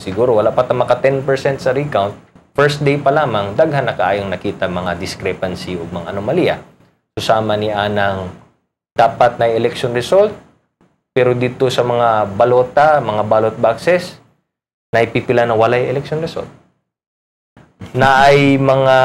siguro wala pa ta maka 10% sa recount, first day pa lamang daghan na kaayong nakita mga discrepancy o mga anomalya. Susama ni anang dapat na election result, pero dito sa mga balota, mga ballot boxes, naipipila na walay election result. Na ay mga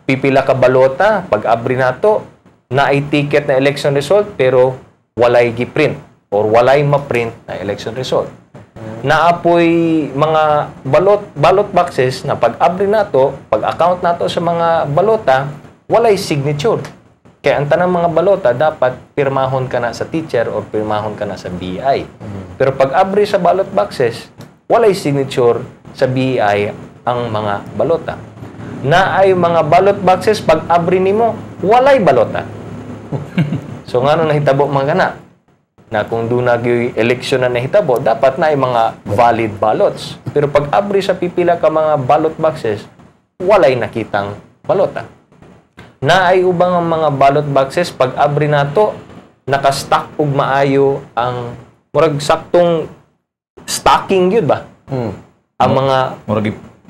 pipila ka balota, pag-abri nato, na ay ticket na election result, pero walay giprint or walay ma-print na election result. Naapoy mga ballot boxes na pag-abri nato, pag-account nato sa mga balota, walay signature. Kaya ang tanang mga balota, dapat pirmahon ka na sa teacher or pirmahon ka na sa BI. Pero pag-abri sa ballot boxes, walay signature sa BI ang mga balota. Na ay mga ballot boxes, pag-abri nimo, walay balota. So nga nung nahitabo mga kana, na kung doon nag-eleksyon na nahitabo, dapat na ay mga valid ballots. Pero pag-abri sa pipila ka mga ballot boxes, walay nakitang balota. Na ay ubang ang mga ballot boxes, pag-abri nato, nakastack og maayo ang murag saktong stacking yun ba? Ang mga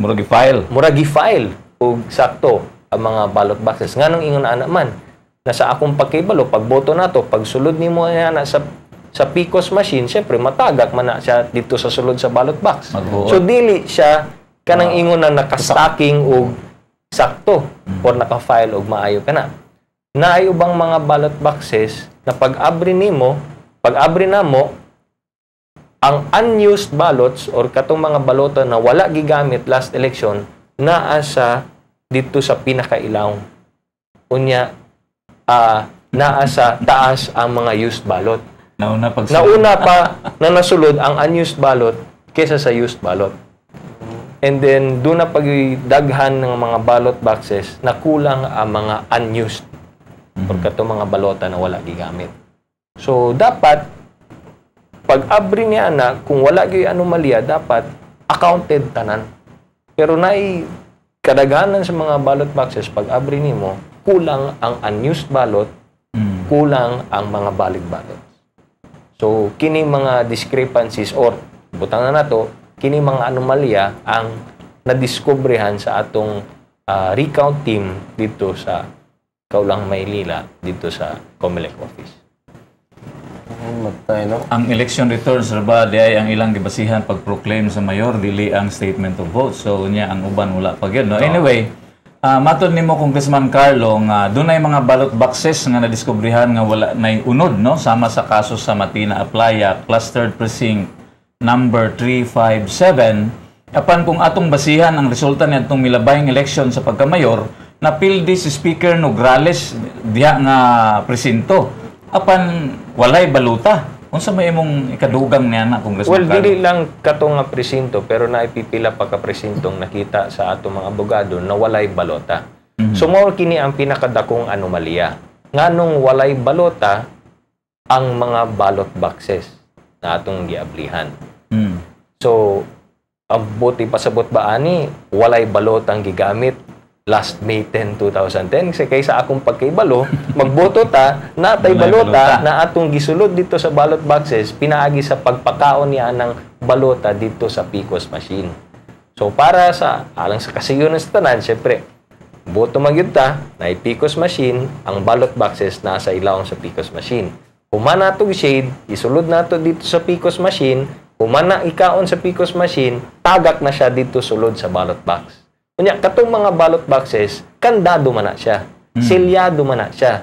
muragi file og sakto ang mga ballot boxes. Nganong ingon ana man na sa akong pagkibalo, pag boto nato, pag sulod nimo na sa PCOS machine, syempre matagak man na siya dito sa sulod sa ballot box. So dili siya kanang ingon na nakastacking og sakto or naka-file og maayo kana. Na ay ubang mga ballot boxes na pag-abri namo, ang unused ballots or katong mga balota na wala gigamit last election naa sa dito sa pinakailaw. Unya naa sa taas ang mga used ballot. Nauna pa na nasulod ang unused ballot kesa sa used ballot. And then, doon na pagdaghan ng mga ballot boxes na kulang ang mga unused. Pagka mga balota na wala gigamit. So, dapat, pag-abri niya na, kung wala gyud anomalya, dapat accounted tanan. Pero kadaghanan sa mga ballot boxes, pag-abri nimo, kulang ang unused ballot, kulang ang mga valid ballots. So, kini mga discrepancies or, butang na nato, kini mga anomalya ang nadiskobrehan sa atong recount team dito sa Kaulang Maynila, dito sa COMELEC office. Ang election returns ba di ay ang ilang gibasihan pag-proclaim sa mayor, dili ang statement of vote. So, niya ang uban wala pa gyud, no? Anyway, matod nimo Congressman Carlo nga dunay mga ballot boxes nga nadiskobrehan nga wala nay unod, no? Sama sa kaso sa Matina Aplaya, clustered precinct number 357. Apan kung atong basihan ang resulta niadtong milabayng election sa pagkamayor, napildi si Speaker Nograles diha nga presinto. Apan walay baluta. Unsa may imong ikadugang niya na Congressman? Well, dili lang katong nga presinto, pero naipipila pa ka presintong nakita sa atong mga abogado na walay balota. So mao kini ang pinakadakong anomalya. Nganong walay balota ang mga ballot boxes na atong giablihan. So, ang buti pasabot ba ani, walay balotang gigamit last May 10, 2010. Kasi kaysa akong pagkaibalo, magboto ta, natay balota na atong gisulod dito sa ballot boxes, pinaagi sa pagpakaon niya ng balota dito sa PCOS machine. So, para alang sa kasiyon ng tanan, syempre, boto magyud ta, na PCOS machine, ang ballot boxes nasa ilawang sa PCOS machine. Human nato shade, isulod nato dito sa PCOS machine, humana ikaon sa PCOS machine, tagak na siya dito sulod sa ballot box. Kunya, katong mga ballot boxes, kandado man na siya. Selyado man na siya.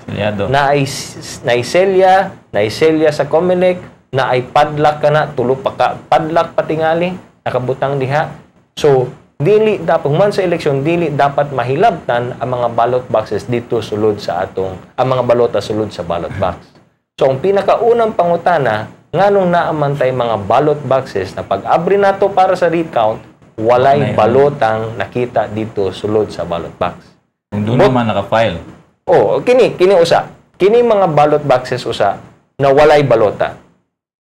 Naiselya sa COMELEC, na ay padlock ka na, tulo pa ka, padlock patingali, nakabutang diha. So, dili dapat man sa eleksyon, dili dapat mahilabtan ang mga ballot boxes dito sulod sa ang mga balota sulod sa ballot box. So, ang pinakaunang pangutana, nganong naamantay mga ballot boxes na pag-abri nato para sa recount, walay balotang nakita dito sulod sa ballot box. Kung doon naman naka-file. Kini usa. Kini mga ballot boxes usa na walay balota.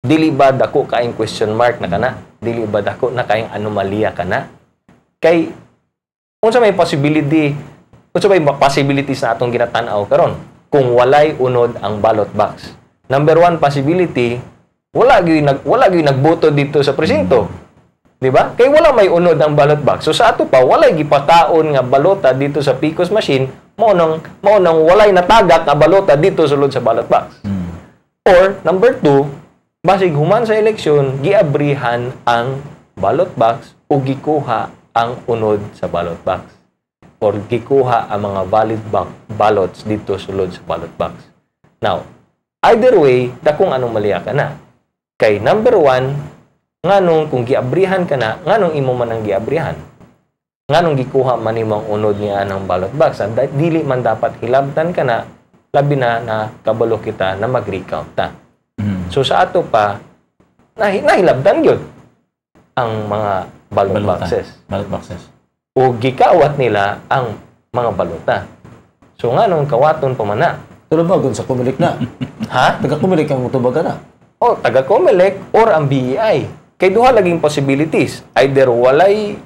Dili ba dako kaayong question mark na kana? Dili ba dako na kaayong anomalya kana? Kay unsa may possibilities na atong ginatan-aw karon kung walay unod ang ballot box. Number one possibility, wala gyud nagboto dito sa presinto. Di ba? Kay wala may unod ang ballot box. So sa ato pa, walay gipataon nga balota dito sa PCOS machine, maunang walay natagak nga balota dito sulod sa ballot box. Or, number 2, basig human sa eleksyon, giabrihan ang ballot box o gikuha ang unod sa ballot box. Or gikuha ang mga valid ballots dito sulod sa ballot box. Now, either way, dakong anong maliya ka na. Kay number 1, nganong kung giabrihan ka na, nganong imo man ang giabrihan. Nganong gikuha man imong unod niya ng ballot box. Dili man dapat hilabtan ka na, labi na kabalo kita na mag-recount ta. So sa ato pa, nahilabtan yun ang mga ballot boxes. Ballot boxes. O gikawat nila ang mga balota. So nganong kawaton pa man na. Tulubagon sa Comelec na. Ha? Taga-Comelec ang mutubaga na. O taga-Comelec or ang BEI. Kay duha laging possibilities. Either walay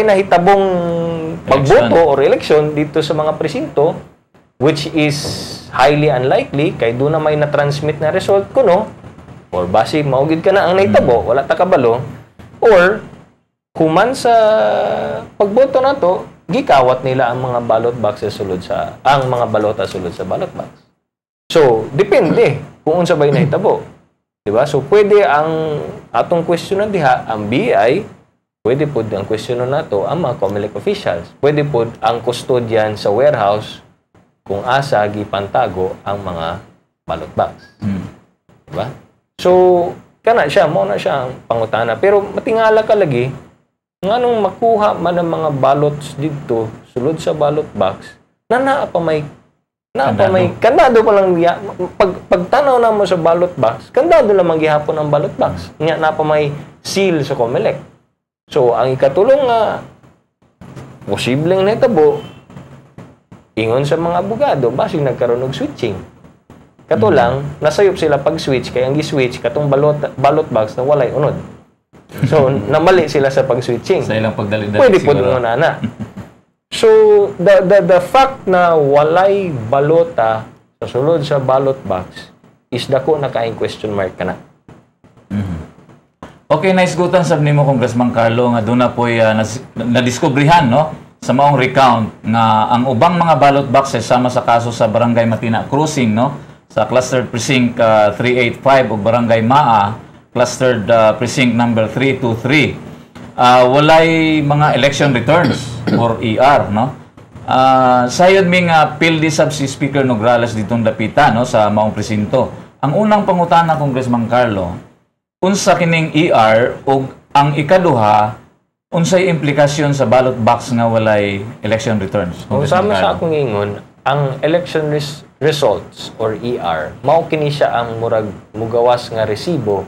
nahitabong pagboto or election dito sa mga presinto, which is highly unlikely, kay doon na may na-transmit na result kuno, or basi maugid ka na ang nahitabo, wala ta kabalo, or human sa pagboto na to, gikawat nila ang mga ballot boxes sulod sa, ang mga balota sulod sa ballot box. So, depende kung unsa bay nahitabo. Diba? So, pwede ang atong questionan diha, ang BI, pwede po ang questionan nato ang mga Comelec officials. Pwede po ang custodian sa warehouse kung asa gipantago ang mga ballot box. Diba? So, kana siya, mo na siya ang pangutana. Pero matingala ka lagi, nganong makuha man ang mga ballots dito sulod sa ballot box, na naa pa may kandado pa lang pagtanaw na mo sa ballot box, kandado lamang gihapon ang ballot box. Nya na pa may seal sa Comelec. So ang ikatulong nga posibleng nahitabo ingon sa mga abogado basig nagkaroon og switching. Kato lang nasayop sila pag switch kay ang gi-switch katong ballot box na walay unod. So namali sila sa pag-switching. Sa ilang pagdali-dali. Pwede po doon na. So, the fact na walay balota sa sulod sa ballot box is dako na kaing question mark ka na. Okay, nice gutan sab nimo Congressman Carlo nga doon na po'y nadiskubrihan no sa maong recount nga ang ubang mga ballot boxes sama sa kaso sa Barangay Matina Crossing no sa clustered precinct 385 ug Barangay Maa clustered precinct number 323. Walay mga election returns or ER no. Sayod mi nga pildi sab si Speaker Nograles ditong dapita no sa maong presinto. Ang unang pangutana Congressman Carlo, unsa kining ER ug ang ikaduha unsay implikasyon sa ballot box nga walay election returns? Kung sama sa akong ingon, ang election results or ER mao kini siya ang murag mugawas nga resibo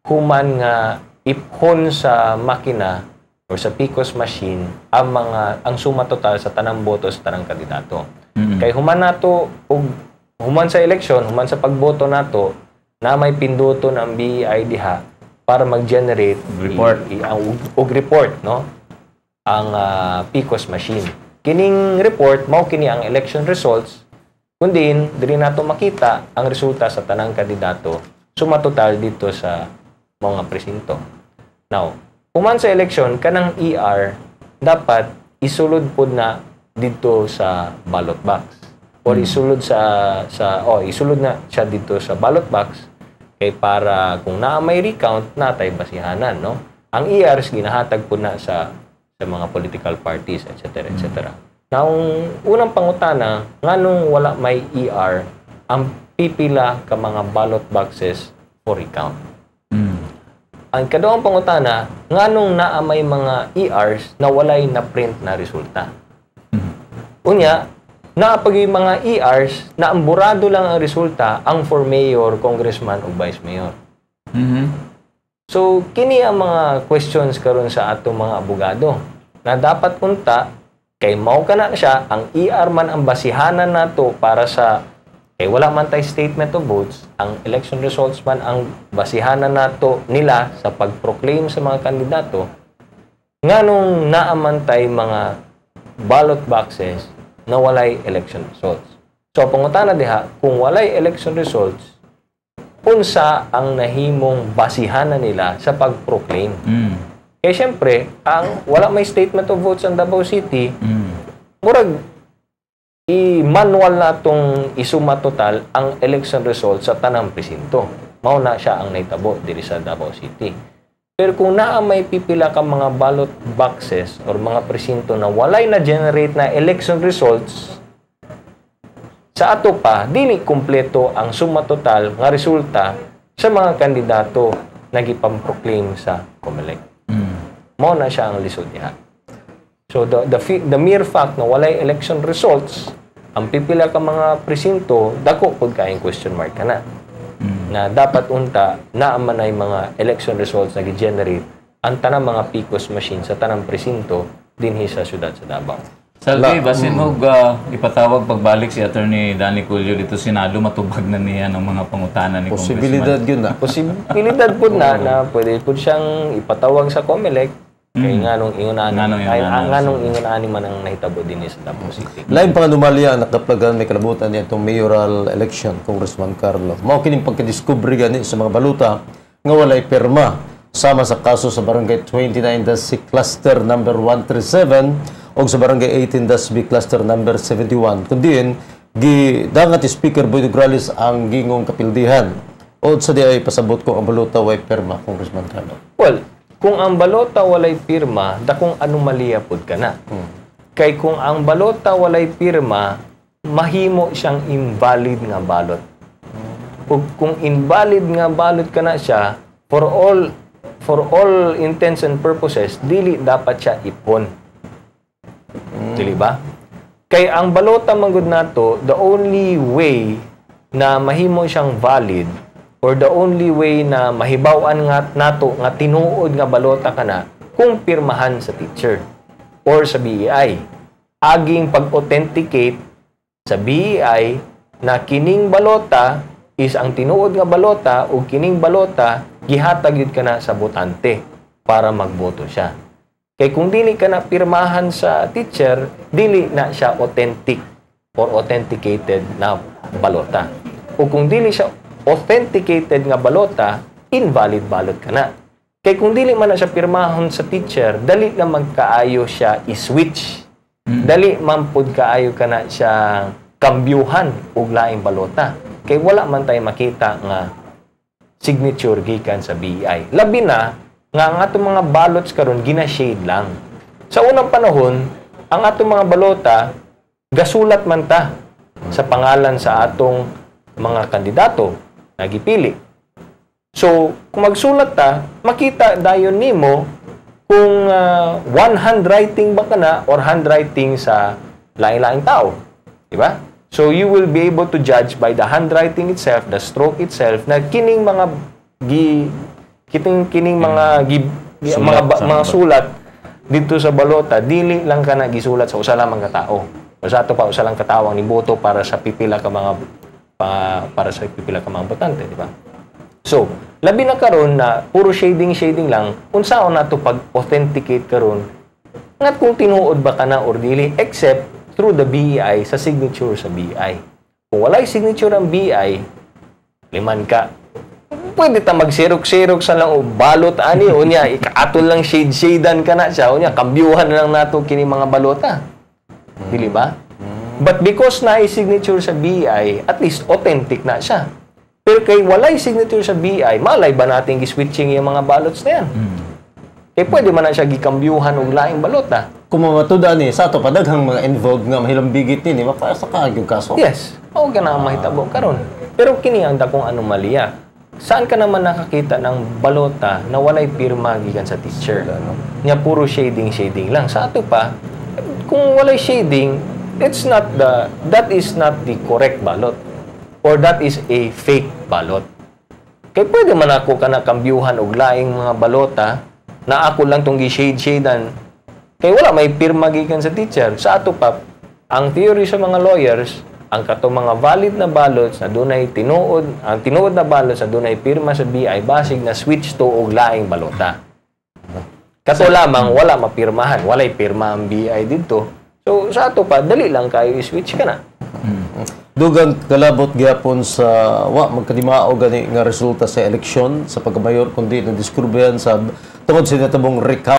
human nga iphon sa makina or sa PCOS machine ang suma total sa tanang boto sa tanang kandidato. Kay human nato og human sa election, human sa pagboto nato na may pinduto ng BEI diha para mag-generate report no ang PCOS machine. Kining report mao kini ang election results kundi diri nato makita ang resulta sa tanang kandidato suma total dito sa mga presinto. Now, human sa election, kanang ER dapat isulod po na dito sa ballot box. Or isulod isulod na siya dito sa ballot box kay para kung naa may recount natay basihanan, no? Ang ERs ginahatag po na sa mga political parties, etc., etc. Now, unang pangutana, nganong wala may ER ang pipila ka mga ballot boxes for recount? Ang kaduhang pangutana, nganong naa may mga ERs na walay na print na resulta? Unya, naapag yung mga ERs na amburado lang ang resulta ang for mayor, congressman o vice mayor. So, kini ang mga questions karon sa atong mga abogado na dapat punta kay mao kana siya ang ER man ang basihanan nato para sa kay wala man tay statement of votes, ang election results man ang basihanan nato nila sa pag-proclaim sa mga kandidato, nganong naaman tay mga ballot boxes na walay election results. So, pangutana diha, kung walay election results, unsa ang nahimong basihanan nila sa pag-proclaim? Kaya syempre, wala may statement of votes ang Davao City, murag i-manual na itong isuma total ang election result sa tanang presinto. Mauna siya ang naitabo diri sa Davao City. Pero kung naa may pipila ka mga ballot boxes or mga presinto na walay na generate na election results, sa ato pa, dili kumpleto ang suma total nga resulta sa mga kandidato na gipamproclaim sa COMELEC. Mao na siya ang lisod niya. So the mere fact na walay election results, ang pipila ka mga presinto, dako pud kaayong question mark kana. Na dapat unta naamanay mga election results na gi-generate ang tanang mga PCOS machine sa tanang presinto dinhi sa syudad sa Davao. Salvi, basin mo ipatawag pagbalik si Attorney Danny Culio dito Senado, matubag na niya ng mga pangutanan ni Posibilidad yun na. Posibilidad po na pwede po siyang ipatawag sa COMELEC kay nganong ingunaan man ang nahitabo din sa Davao City. Lain pang anomalya ang nakaplagan may kalabutan niya itong mayoral election, Congressman Carlo. Mao kining pagkadiskubre gani sa mga baluta nga walay pirma sama sa kaso sa Barangay 29-C Cluster number 137 o sa Barangay 18-B Cluster number 71. Kundiin, gidangat Speaker Boy Nograles ang gingong kapildihan. O sa di ay pasabot ko ang baluta way pirma, Congressman Carlo. Well, kung ang balota walay pirma, dakong anomalya pud kana. Kay kung ang balota walay pirma, mahimo siyang invalid nga balot. Ug kung invalid nga balot kana siya, for all intents and purposes, dili dapat siya ipon. Dili ba? Kay ang balota manggod nato, the only way na mahimo siyang valid or the only way na mahibaw-an nga nato nga tinuod nga balota kana kung pirmahan sa teacher or sa BEI. Aging pag-authenticate sa BEI na kining balota is ang tinuod nga balota o kining balota gihatag yun kana sa botante para magboto siya. Kay kung dili kana pirmahan sa teacher, dili na siya authentic or authenticated na balota. O kung dili siya authenticated nga balota, invalid balot ka na. Kay kung dili man na siya pirmahon sa teacher, dali na magkaayo siya i-switch. Dali man pud kaayo ka na siya kambyuhan og laing balota. Kay wala man tayo makita nga signature gikan sa BEI. Labi na nga ang atong mga ballots karon gina-shade lang. Sa unang panahon, ang atong mga balota gasulat man ta sa pangalan sa atong mga kandidato nagipili. So, kung magsulat ta, makita dayon nimo kung one handwriting ba kana or handwriting sa lain-laing tao. Diba? So, you will be able to judge by the handwriting itself, the stroke itself, na kining mga mga sulat dito sa balota, dili lang ka na gisulat sa usa lamang ka tao. O sa ato pa, usa lang katawang ni boto para sa pipila ka mga botante, di ba? So, labi na karon na puro shading lang, unsaon nato pag-authenticate karon ngat kung tinuod ba kana or dili, except through the BEI sa signature sa BEI. Kung walay signature ang BEI, liman ka. Pwede ta mag-xerox sa lang o balot ani o niya ikaatol lang shadean ka na siya o niya kambyuhan na lang nato kini mga balota. Dili ba? But because na signature sa BEI, at least authentic na siya. Pero kay walay signature sa BEI, malay ba natin gi-switching yung mga ballots na yan? Eh pwede man na siya gikambyuhan og laing balota. Kung mamatuda ni, sa ito padaghang mga involved nga mahilambigit ni, mapasa ka yung kaso. Yes. O gana ang mahitabo karon. Pero kini ang dakong anomalya. Saan ka naman nakakita ng balota na walay pirma gikan sa teacher? Nya puro shading lang. Sa ato pa, kung walay shading, that is not the correct ballot or that is a fake ballot. Kaya pwede man ako ka nakambyuhan og laing mga balota na ako lang tong gi-shadean. Kaya wala may pirma gikan sa teacher. Sa ato pa, ang theory sa mga lawyers, ang katong mga valid na ballots na dunay ang tinuod na ballots na dunay pirma sa BI basig na switch to og laing balota. Kato lamang wala mapirmahan, walay pirma ang BI dito. So sa ato pa dali lang kayo i-switch ka na. dugang kalabot gyapon sa magkadimao gani nga resulta sa eleksyon sa pagkamayor kundi na diskubrihan sa tungod sa natabong recount